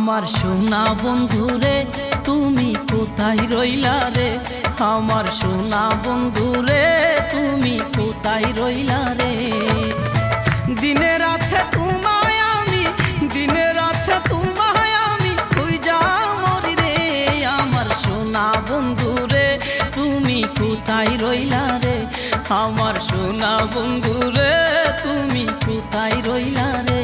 আমার সোনা বন্ধুরে তুমি কোথায় রইলা রে, আমার সোনা বন্ধুরে তুমি কোথায় রইলা রে। দিনে রাতে তোমায় আমি, দিনে রাতে তোমায় আমি খুঁজা মরি রে। আমার সোনা বন্ধুরে তুমি কোথায় রইলা রে, আমার সোনা বন্ধুরে তুমি কোথায় রইলা রে।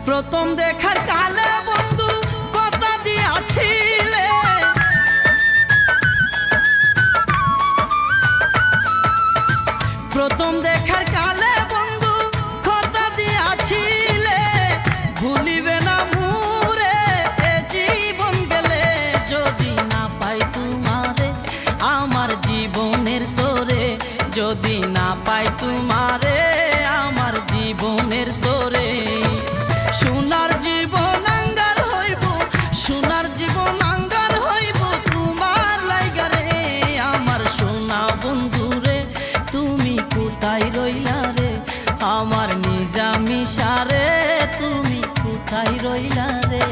প্রথম দেখার কালে বন্ধু কথা দিয়াছিলে, প্রথম দেখার কালে বন্ধু কথা দিয়াছিলে, ভুলিবে না মুরে এ জীবন গেলে। যদি না পাই তোমারে আমার জীবনের তোরে, যদি না পাই তোমারে আমার জীবনের তোরে। সোনার জীবন আঙ্গার হইব, সোনার জীবন আঙ্গার হইব তোমার লাইগা রে। আমার সোনা বন্ধুরে তুমি কোথায় রইলা রে, আমার নিজামিশারে তুমি কোথায় রইলা রে।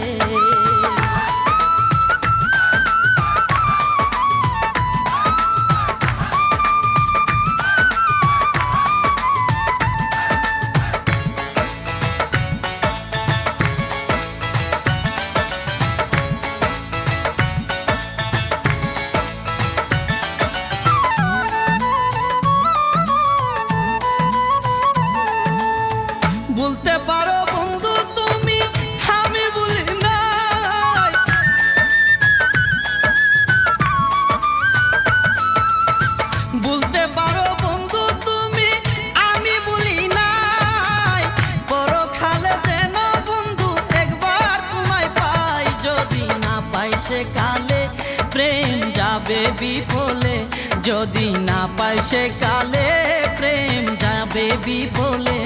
বলতে পারো বন্ধু তুমি আমি বলি নাই, বলতে পারো বন্ধু তুমি আমি বলি নাই। পরকালে যেন বন্ধু একবার তোমায় পাই, যদি না পাই সে কালে প্রেম যাবে বিফলে, যদি না পাই সে কালে প্রেম যাবে বিফলে।